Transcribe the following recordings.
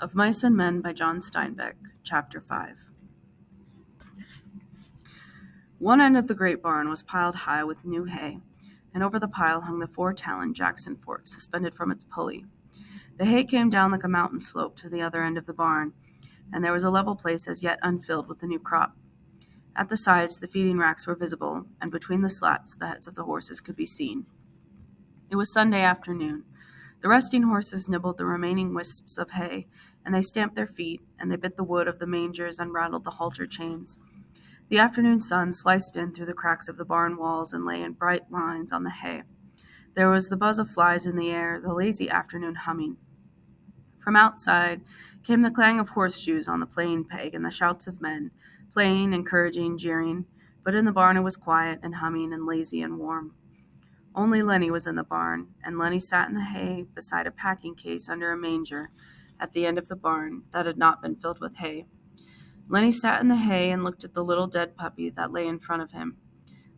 Of Mice and Men by John Steinbeck, Chapter 5. One end of the great barn was piled high with new hay, and over the pile hung the 4-talon Jackson fork suspended from its pulley. The hay came down like a mountain slope to the other end of the barn, and there was a level place as yet unfilled with the new crop. At the sides, the feeding racks were visible, and between the slats, the heads of the horses could be seen. It was Sunday afternoon. The resting horses nibbled the remaining wisps of hay, and they stamped their feet, and they bit the wood of the mangers and rattled the halter chains. The afternoon sun sliced in through the cracks of the barn walls and lay in bright lines on the hay. There was the buzz of flies in the air, the lazy afternoon humming. From outside came the clang of horseshoes on the playing peg and the shouts of men, playing, encouraging, jeering, but in the barn it was quiet and humming and lazy and warm. Only Lenny was in the barn, and Lenny sat in the hay beside a packing case under a manger at the end of the barn that had not been filled with hay. Lenny sat in the hay and looked at the little dead puppy that lay in front of him.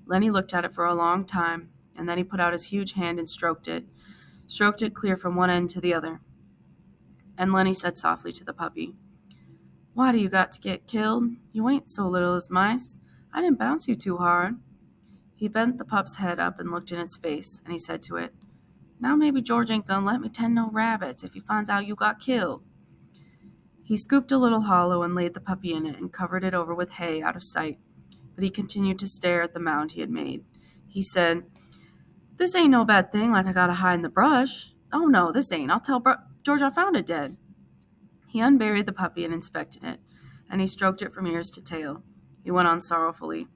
Lenny looked at it for a long time, and then he put out his huge hand and stroked it clear from one end to the other. And Lenny said softly to the puppy, "Why do you got to get killed? You ain't so little as mice. I didn't bounce you too hard." He bent the pup's head up and looked in its face, and he said to it, "Now maybe George ain't gonna let me tend no rabbits if he finds out you got killed." He scooped a little hollow and laid the puppy in it and covered it over with hay out of sight, but he continued to stare at the mound he had made. He said, "This ain't no bad thing like I gotta hide in the brush. Oh no, this ain't. I'll tell George I found it dead." He unburied the puppy and inspected it, and he stroked it from ears to tail. He went on sorrowfully,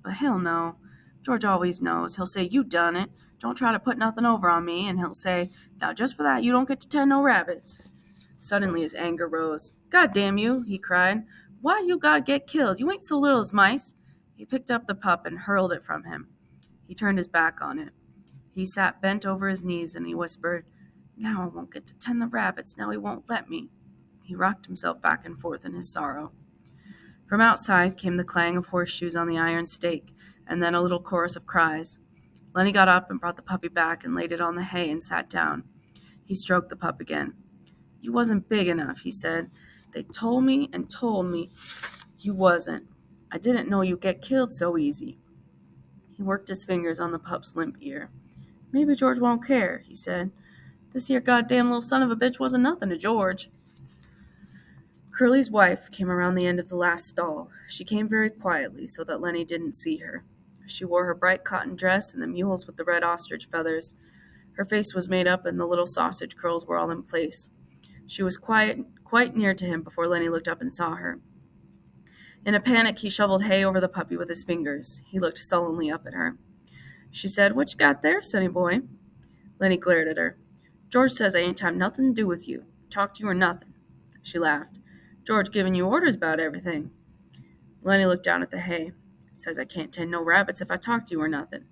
"But he'll know. George always knows. He'll say, 'You done it. Don't try to put nothing over on me.' And he'll say, 'Now just for that, you don't get to tend no rabbits.'" Suddenly his anger rose. "God damn you," he cried. "Why you gotta get killed? You ain't so little as mice." He picked up the pup and hurled it from him. He turned his back on it. He sat bent over his knees and he whispered, "Now I won't get to tend the rabbits. Now he won't let me." He rocked himself back and forth in his sorrow. From outside came the clang of horseshoes on the iron stake, and then a little chorus of cries. Lenny got up and brought the puppy back and laid it on the hay and sat down. He stroked the pup again. "You wasn't big enough," he said. "They told me you wasn't. I didn't know you'd get killed so easy." He worked his fingers on the pup's limp ear. "Maybe George won't care," he said. "This here goddamn little son of a bitch wasn't nothing to George." Curly's wife came around the end of the last stall. She came very quietly so that Lenny didn't see her. She wore her bright cotton dress and the mules with the red ostrich feathers. Her face was made up and the little sausage curls were all in place. She was quite near to him before Lenny looked up and saw her. In a panic, he shoveled hay over the puppy with his fingers. He looked sullenly up at her. She said, "What you got there, sonny boy?" Lenny glared at her. "George says I ain't have nothing to do with you. Talk to you or nothing." She laughed. "George giving you orders about everything." Lenny looked down at the hay. "Says I can't tend no rabbits if I talk to you or nothing."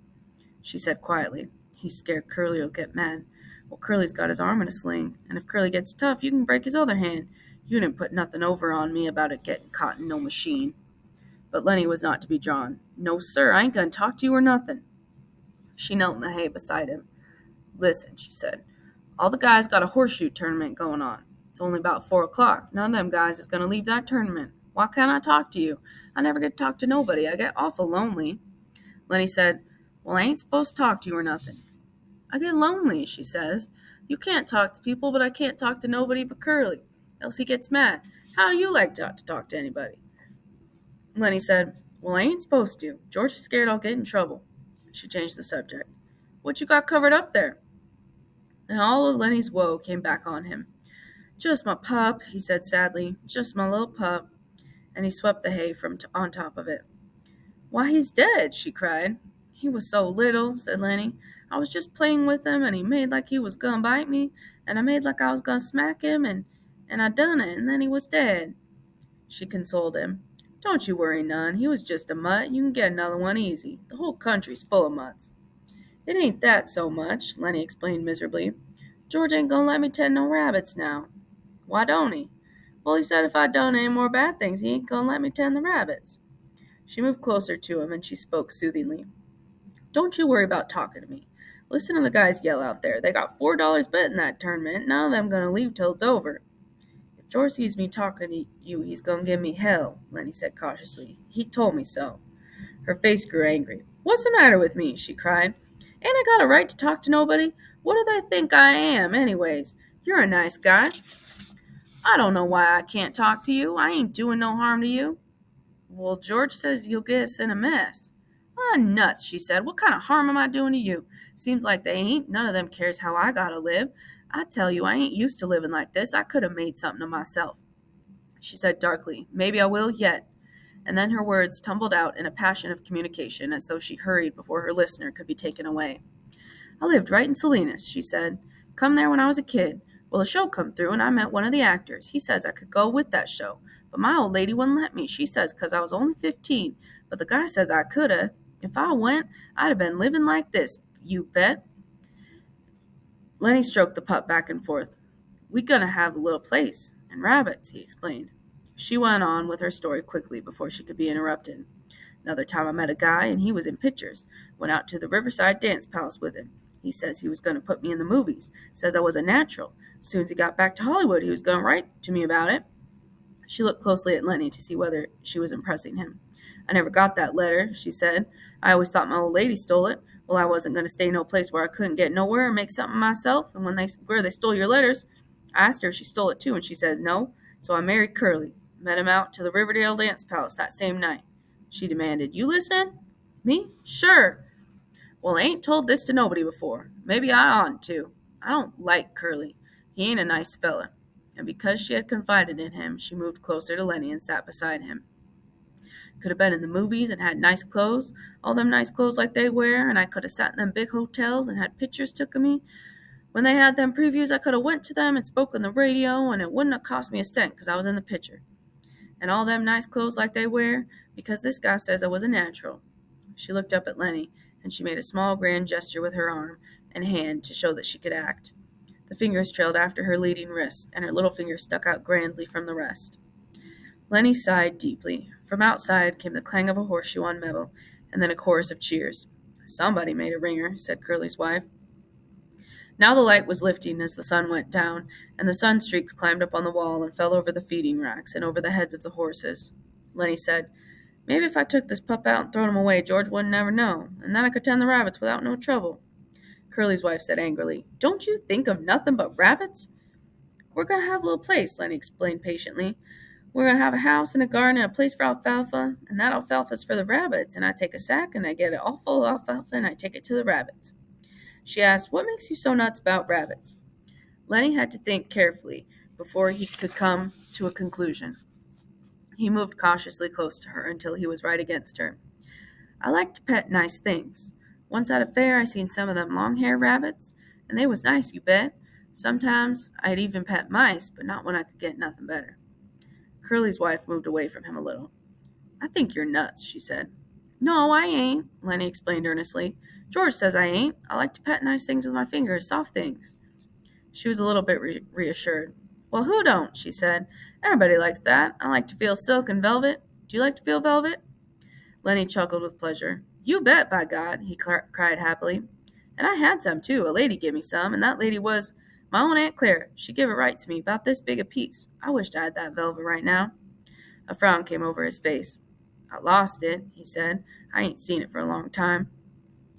She said quietly, "He's scared Curly'll get mad. Well, Curly's got his arm in a sling, and if Curly gets tough, you can break his other hand. You didn't put nothing over on me about it getting caught in no machine." But Lenny was not to be drawn. "No, sir, I ain't gonna talk to you or nothing." She knelt in the hay beside him. "Listen," she said, "all the guys got a horseshoe tournament going on. It's only about 4 o'clock. None of them guys is going to leave that tournament. Why can't I talk to you? I never get to talk to nobody. I get awful lonely." Lenny said, "Well, I ain't supposed to talk to you or nothing." "I get lonely," she says. "You can't talk to people, but I can't talk to nobody but Curly. Else he gets mad. How you like to talk to anybody?" Lenny said, "Well, I ain't supposed to. George is scared I'll get in trouble." She changed the subject. "What you got covered up there?" And all of Lenny's woe came back on him. "Just my pup," he said sadly. "Just my little pup." And he swept the hay from on top of it. "Why, he's dead," she cried. "He was so little," said Lenny. "I was just playing with him, and he made like he was gonna bite me, and I made like I was gonna smack him, and I done it, and then he was dead." She consoled him. "Don't you worry none. He was just a mutt. You can get another one easy. The whole country's full of mutts." "It ain't that so much," Lenny explained miserably. "George ain't gonna let me tend no rabbits now." "Why don't he?" "Well, he said if I done any more bad things, he ain't gonna let me tend the rabbits." She moved closer to him, and she spoke soothingly. "Don't you worry about talking to me. Listen to the guys yell out there. They got $4 bet in that tournament. None of them gonna leave till it's over. If George sees me talking to you, he's gonna give me hell, Lenny said cautiously. He told me so. Her face grew angry. What's the matter with me? She cried. Ain't I got a right to talk to nobody? What do they think I am, anyways? You're a nice guy. I don't know why I can't talk to you. I ain't doing no harm to you. Well, George says you'll get us in a mess. Ah, nuts, she said. What kind of harm am I doing to you? Seems like they ain't. None of them cares how I gotta live. I tell you, I ain't used to living like this. I could have made something of myself. She said darkly, Maybe I will yet. And then her words tumbled out in a passion of communication as though she hurried before her listener could be taken away. I lived right in Salinas, she said. Come there when I was a kid. Well, a show come through, and I met one of the actors. He says I could go with that show. But my old lady wouldn't let me. She says 'cause I was only 15. But the guy says I coulda. If I went, I'd have been living like this, you bet. Lenny stroked the pup back and forth. We gonna have a little place, and rabbits, he explained. She went on with her story quickly before she could be interrupted. Another time I met a guy, and he was in pictures. Went out to the Riverside Dance Palace with him. He says he was going to put me in the movies. Says I was a natural. As soon as he got back to Hollywood, he was going to write to me about it. She looked closely at Lenny to see whether she was impressing him. I never got that letter, she said. I always thought my old lady stole it. Well, I wasn't going to stay no place where I couldn't get nowhere and make something myself. And where they stole your letters, I asked her if she stole it too, and she says no. So I married Curly. Met him out to the Riverdale Dance Palace that same night. She demanded, You listening? Me? Sure. Well, I ain't told this to nobody before. Maybe I oughtn't to. I don't like Curly. He ain't a nice fella. And because she had confided in him, she moved closer to Lenny and sat beside him. Could have been in the movies and had nice clothes, all them nice clothes like they wear, and I could have sat in them big hotels and had pictures took of me. When they had them previews, I could have went to them and spoke on the radio, and it wouldn't have cost me a cent because I was in the picture. And all them nice clothes like they wear, because this guy says I was a natural. She looked up at Lenny, and she made a small grand gesture with her arm and hand to show that she could act. The fingers trailed after her leading wrist, and her little finger stuck out grandly from the rest. Lenny sighed deeply. From outside came the clang of a horseshoe on metal, and then a chorus of cheers. Somebody made a ringer, said Curly's wife. Now the light was lifting as the sun went down, and the sun streaks climbed up on the wall and fell over the feeding racks and over the heads of the horses. Lenny said, Maybe if I took this pup out and thrown him away, George wouldn't never know, and then I could tend the rabbits without no trouble. Curly's wife said angrily, Don't you think of nothing but rabbits? We're going to have a little place, Lenny explained patiently. We're going to have a house and a garden and a place for alfalfa, and that alfalfa's for the rabbits, and I take a sack and I get it all full of alfalfa and I take it to the rabbits. She asked, What makes you so nuts about rabbits? Lenny had to think carefully before he could come to a conclusion. He moved cautiously close to her until he was right against her. I like to pet nice things. Once at a fair, I seen some of them long-haired rabbits, and they was nice, you bet. Sometimes I'd even pet mice, but not when I could get nothing better. Curly's wife moved away from him a little. I think you're nuts, she said. No, I ain't, Lenny explained earnestly. George says I ain't. I like to pet nice things with my fingers, soft things. She was a little bit reassured. Well, who don't, she said. Everybody likes that. I like to feel silk and velvet. Do you like to feel velvet? Lenny chuckled with pleasure. You bet, by God, he cried happily. And I had some, too. A lady gave me some, and that lady was my own Aunt Claire. She gave it right to me, about this big a piece. I wished I had that velvet right now. A frown came over his face. I lost it, he said. I ain't seen it for a long time.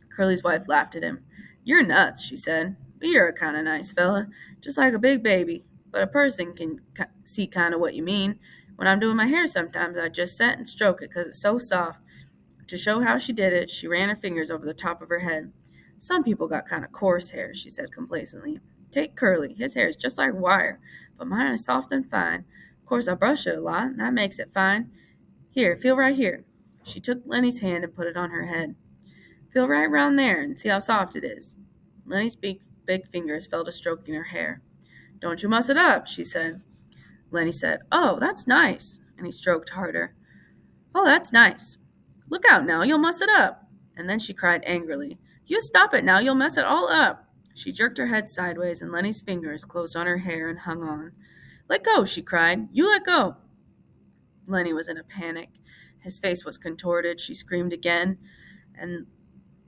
Curly's wife laughed at him. You're nuts, she said. But you're a kind of nice fella, just like a big baby. But a person can see kind of what you mean. When I'm doing my hair sometimes, I just sit and stroke it because it's so soft. To show how she did it, she ran her fingers over the top of her head. Some people got kind of coarse hair, she said complacently. Take Curly. His hair is just like wire, but mine is soft and fine. Of course, I brush it a lot, and that makes it fine. Here, feel right here. She took Lenny's hand and put it on her head. Feel right round there and see how soft it is. Lenny's big fingers fell to stroking her hair. Don't you muss it up, she said. Lenny said, Oh, that's nice, and he stroked harder. Oh, that's nice. Look out now, you'll muss it up. And then she cried angrily, You stop it now, you'll mess it all up. She jerked her head sideways, and Lenny's fingers closed on her hair and hung on. Let go, she cried. You let go. Lenny was in a panic. His face was contorted. She screamed again, and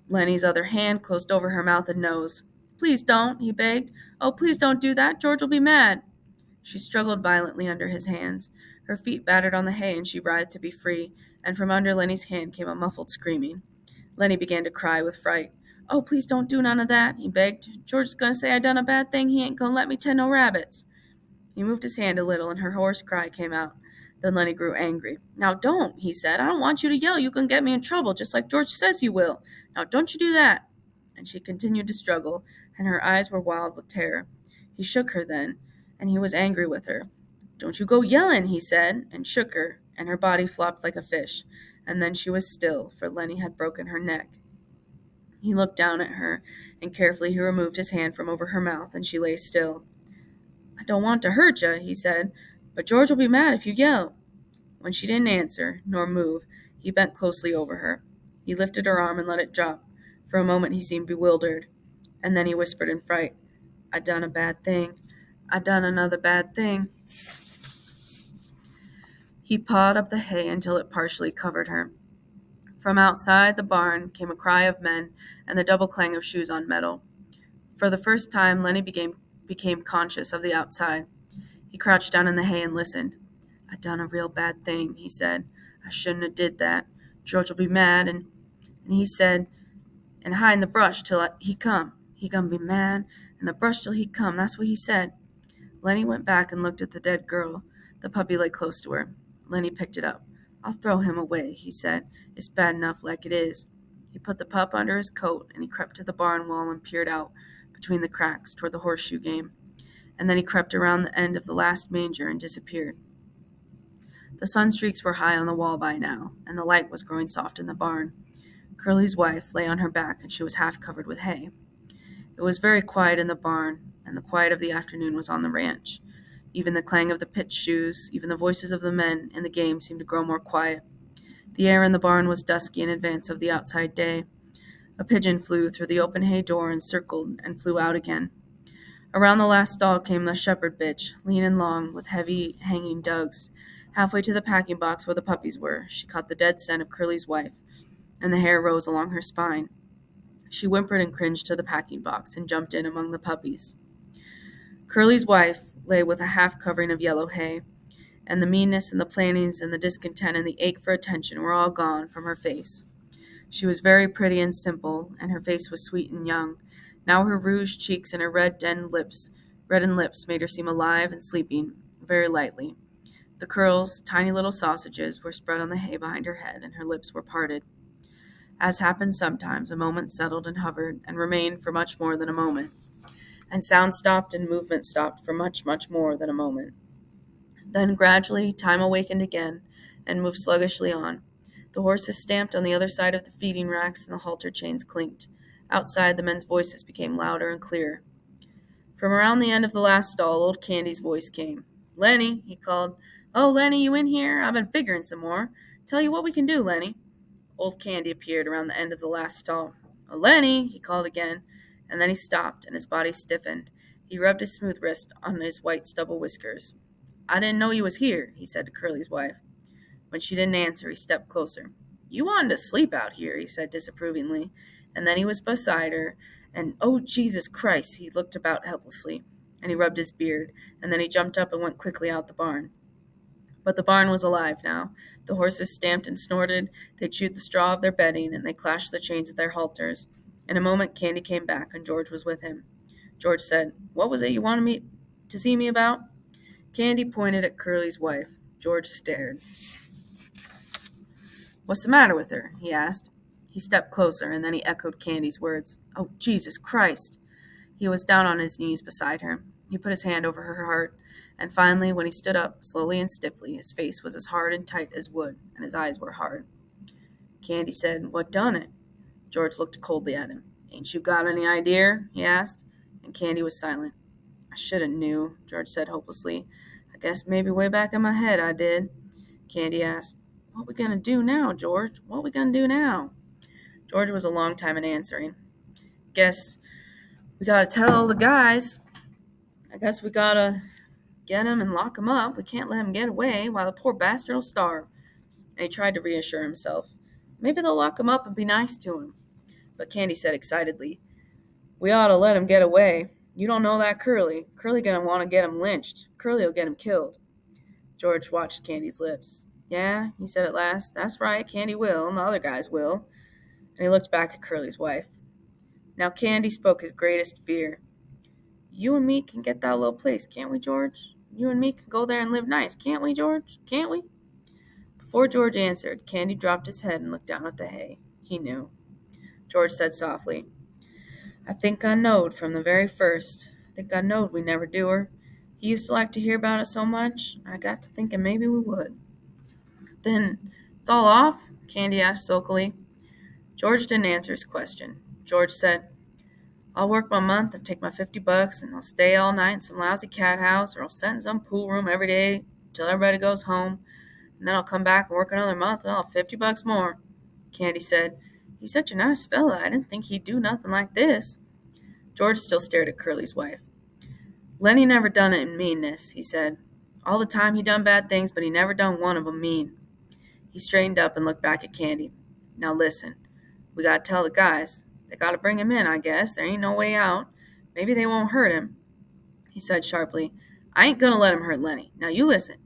Lenny's other hand closed over her mouth and nose. Please don't, he begged. Oh, please don't do that. George will be mad. She struggled violently under his hands. Her feet battered on the hay and she writhed to be free, and from under Lenny's hand came a muffled screaming. Lenny began to cry with fright. "Oh, please don't do none of that," he begged. "George's gonna say I done a bad thing. He ain't gonna let me tend no rabbits." He moved his hand a little, and her hoarse cry came out. Then Lenny grew angry. "Now don't," he said. "I don't want you to yell. You can get me in trouble, just like George says you will. Now don't you do that." And she continued to struggle, and her eyes were wild with terror. He shook her then, and he was angry with her. "Don't you go yelling," he said, and shook her, and her body flopped like a fish. And then she was still, for Lenny had broken her neck. He looked down at her, and carefully he removed his hand from over her mouth, and she lay still. "I don't want to hurt you," he said, "but George will be mad if you yell." When she didn't answer, nor move, he bent closely over her. He lifted her arm and let it drop. For a moment he seemed bewildered, and then he whispered in fright, "I done a bad thing. I done another bad thing." He pawed up the hay until it partially covered her. From outside the barn came a cry of men and the double clang of shoes on metal. For the first time, Lenny became conscious of the outside. He crouched down in the hay and listened. "I done a real bad thing," he said. "I shouldn't have did that. George'll be mad, and he said, and hide in the brush till he come. He gonna be mad in the brush till he come. That's what he said." Lenny went back and looked at the dead girl. The puppy lay close to her. Lenny picked it up. "I'll throw him away," he said. "It's bad enough like it is." He put the pup under his coat, and he crept to the barn wall and peered out between the cracks toward the horseshoe game. And then he crept around the end of the last manger and disappeared. The sun streaks were high on the wall by now, and the light was growing soft in the barn. Curly's wife lay on her back, and she was half covered with hay. It was very quiet in the barn, and the quiet of the afternoon was on the ranch. Even the clang of the pitched shoes, even the voices of the men in the game seemed to grow more quiet. The air in the barn was dusky in advance of the outside day. A pigeon flew through the open hay door and circled and flew out again. Around the last stall came the shepherd bitch, lean and long, with heavy hanging dugs. Halfway to the packing box where the puppies were, she caught the dead scent of Curly's wife, and the hair rose along her spine. She whimpered and cringed to the packing box and jumped in among the puppies. Curly's wife lay with a half covering of yellow hay, and the meanness and the plannings and the discontent and the ache for attention were all gone from her face. She was very pretty and simple, and her face was sweet and young. Now her rouged cheeks and her reddened lips made her seem alive and sleeping very lightly. The curls, tiny little sausages, were spread on the hay behind her head, and her lips were parted. As happens sometimes, a moment settled and hovered, and remained for much more than a moment. And sound stopped and movement stopped for much, much more than a moment. Then gradually time awakened again, and moved sluggishly on. The horses stamped on the other side of the feeding racks, and the halter chains clinked. Outside, the men's voices became louder and clearer. From around the end of the last stall, old Candy's voice came. "Lenny," he called. "Oh, Lenny, you in here? I've been figuring some more. Tell you what we can do, Lenny." Old Candy appeared around the end of the last stall. "Oh, Lenny," he called again, and then he stopped, and his body stiffened. He rubbed his smooth wrist on his white stubble whiskers. "I didn't know you was here," he said to Curly's wife. When she didn't answer, he stepped closer. "You wanted to sleep out here," he said disapprovingly, and then he was beside her, and "Oh, Jesus Christ!" He looked about helplessly, and he rubbed his beard, and then he jumped up and went quickly out the barn. But the barn was alive now. The horses stamped and snorted, they chewed the straw of their bedding, and they clashed the chains of their halters. In a moment Candy came back, and George was with him. George said, "What was it you wanted me to see me about?" Candy pointed at Curly's wife. George stared. "What's the matter with her?" he asked. He stepped closer, and then he echoed Candy's words. "Oh, Jesus Christ!" He was down on his knees beside her. He put his hand over her heart, and finally, when he stood up, slowly and stiffly, his face was as hard and tight as wood, and his eyes were hard. Candy said, "What done it?" George looked coldly at him. "Ain't you got any idea?" he asked, and Candy was silent. "I should have knew," George said hopelessly. "I guess maybe way back in my head I did." Candy asked, "What we gonna do now, George? What we gonna do now?" George was a long time in answering. "Guess we gotta tell the guys. I guess we gotta get him and lock him up. We can't let him get away while the poor bastard will starve." And he tried to reassure himself. "Maybe they'll lock him up and be nice to him." But Candy said excitedly, "We ought to let him get away. You don't know that Curly. Curly gonna want to get him lynched. Curly'll get him killed. George watched Candy's lips. Yeah, he said at last. That's right, Candy will, and the other guys will. And he looked back at Curly's wife. Now Candy spoke his greatest fear. You and me can get that little place, can't we, George? You and me can go there and live nice, can't we, George? Can't we? Before George answered, Candy dropped his head and looked down at the hay. He knew. George said softly, I think I knowed from the very first. I think I knowed we never do her. He used to like to hear about it so much, I got to thinking maybe we would. Then, it's all off? Candy asked sulkily. George didn't answer his question. George said, I'll work my month and take my $50 and I'll stay all night in some lousy cat house or I'll sit in some pool room every day till everybody goes home. And then I'll come back and work another month and I'll have $50 more. Candy said, He's such a nice fella. I didn't think he'd do nothing like this. George still stared at Curly's wife. Lenny never done it in meanness, he said. All the time he done bad things, but he never done one of 'em mean. He straightened up and looked back at Candy. Now listen, we gotta tell the guys. They gotta bring him in, I guess. There ain't no way out. Maybe they won't hurt him. He said sharply, I ain't gonna let him hurt Lenny. Now you listen.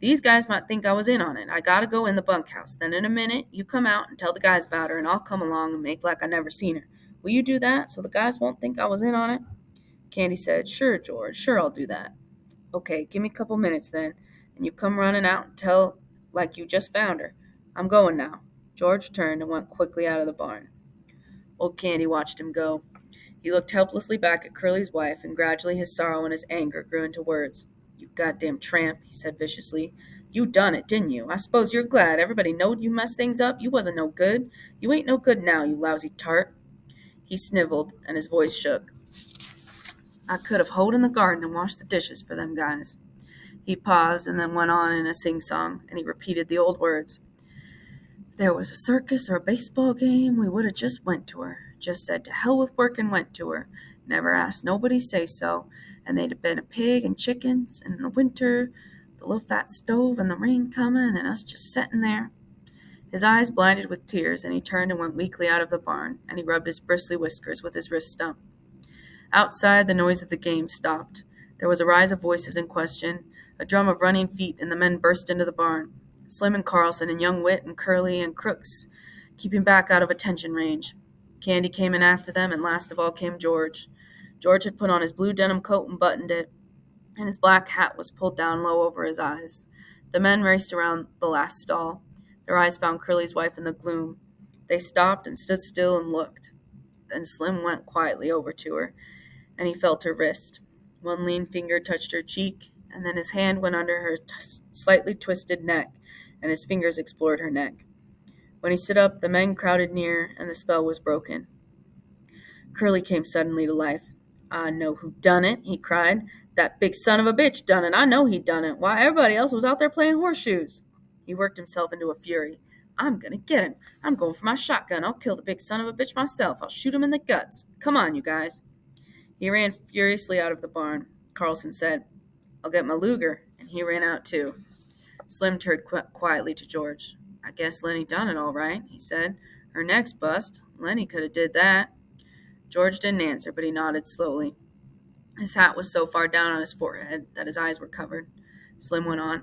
These guys might think I was in on it. I gotta go in the bunkhouse. Then in a minute, you come out and tell the guys about her, and I'll come along and make like I never seen her. Will you do that so the guys won't think I was in on it? Candy said, Sure, George. Sure, I'll do that. Okay, give me a couple minutes then, and you come running out and tell like you just found her. I'm going now. George turned and went quickly out of the barn. Old Candy watched him go. He looked helplessly back at Curly's wife, and gradually his sorrow and his anger grew into words. You goddamn tramp, he said viciously. You done it, didn't you? I suppose you're glad. Everybody knowed you messed things up. You wasn't no good. You ain't no good now, you lousy tart. He sniveled, and his voice shook. I could have hoed in the garden and washed the dishes for them guys. He paused and then went on in a sing-song, and he repeated the old words. If there was a circus or a baseball game, we would have just went to her. Just said to hell with work and went to her. Never asked nobody say so. And they'd have been a pig and chickens, and in the winter, the little fat stove and the rain coming, and us just setting there. His eyes blinded with tears, and he turned and went weakly out of the barn, and he rubbed his bristly whiskers with his wrist stump. Outside, the noise of the game stopped. There was a rise of voices in question, a drum of running feet, and the men burst into the barn. Slim and Carlson and young Whit and Curly and Crooks, keeping back out of attention range. Candy came in after them, and last of all came George. George had put on his blue denim coat and buttoned it, and his black hat was pulled down low over his eyes. The men raced around the last stall. Their eyes found Curly's wife in the gloom. They stopped and stood still and looked. Then Slim went quietly over to her, and he felt her wrist. One lean finger touched her cheek, and then his hand went under her slightly twisted neck, and his fingers explored her neck. When he stood up, the men crowded near, and the spell was broken. Curly came suddenly to life. I know who done it, he cried. That big son of a bitch done it. I know he done it. Why, everybody else was out there playing horseshoes. He worked himself into a fury. I'm going to get him. I'm going for my shotgun. I'll kill the big son of a bitch myself. I'll shoot him in the guts. Come on, you guys. He ran furiously out of the barn. Carlson said, I'll get my Luger, and he ran out too. Slim turned quietly to George. I guess Lenny done it all right, he said. Her neck's bust. Lenny could have did that. George didn't answer, but he nodded slowly. His hat was so far down on his forehead that his eyes were covered. Slim went on.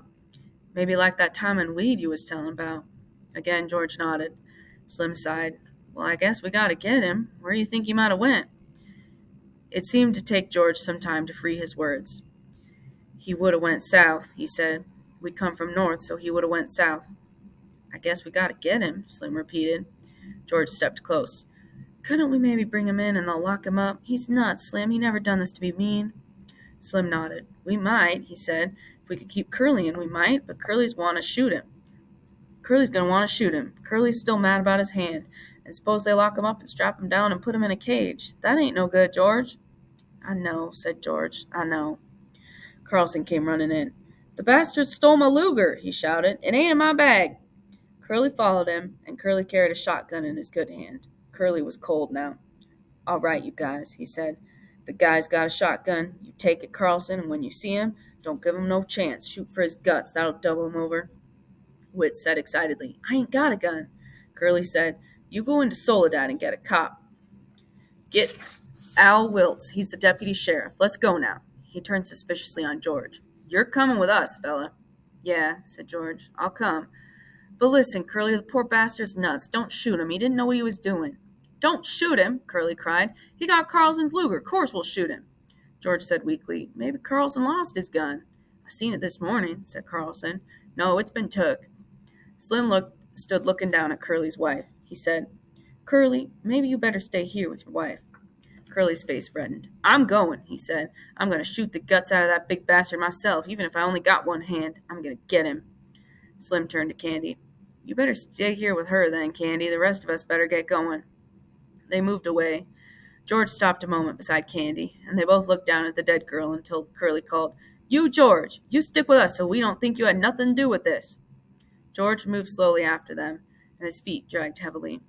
Maybe like that time in Weed you was telling about. Again, George nodded. Slim sighed. Well, I guess we gotta get him. Where do you think he might have went? It seemed to take George some time to free his words. He would have went south, he said. We come from north, so he would have went south. I guess we gotta get him, Slim repeated. George stepped close. Couldn't we maybe bring him in and they'll lock him up? He's nuts, Slim. He never done this to be mean. Slim nodded. We might, he said. If we could keep Curly in, we might, but Curly's want to shoot him. Curly's going to want to shoot him. Curly's still mad about his hand. And suppose they lock him up and strap him down and put him in a cage. That ain't no good, George. I know, said George. I know. Carlson came running in. The bastard stole my Luger, he shouted. It ain't in my bag. Curly followed him, and Curly carried a shotgun in his good hand. Curly was cold now. All right, you guys, he said. The guy's got a shotgun. You take it, Carlson, and when you see him, don't give him no chance. Shoot for his guts. That'll double him over. Whit said excitedly, I ain't got a gun. Curly said, you go into Soledad and get a cop. Get Al Wilts. He's the deputy sheriff. Let's go now. He turned suspiciously on George. You're coming with us, fella. Yeah, said George. I'll come. But listen, Curly, the poor bastard's nuts. Don't shoot him. He didn't know what he was doing. Don't shoot him, Curly cried. He got Carlson's Luger. Of course we'll shoot him. George said weakly, Maybe Carlson lost his gun. I seen it this morning, said Carlson. No, it's been took. Slim stood looking down at Curly's wife. He said, Curly, maybe you better stay here with your wife. Curly's face reddened. I'm going, he said. I'm going to shoot the guts out of that big bastard myself, even if I only got one hand. I'm going to get him. Slim turned to Candy. You better stay here with her then, Candy. The rest of us better get going. They moved away. George stopped a moment beside Candy, and they both looked down at the dead girl until Curly called, You, George, you stick with us so we don't think you had nothing to do with this. George moved slowly after them, and his feet dragged heavily.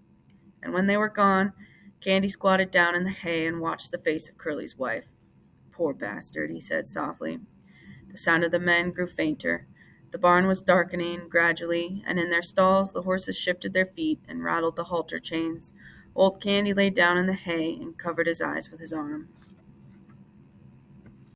And when they were gone, Candy squatted down in the hay and watched the face of Curly's wife. Poor bastard, he said softly. The sound of the men grew fainter. The barn was darkening gradually, and in their stalls the horses shifted their feet and rattled the halter chains. Old Candy lay down in the hay and covered his eyes with his arm.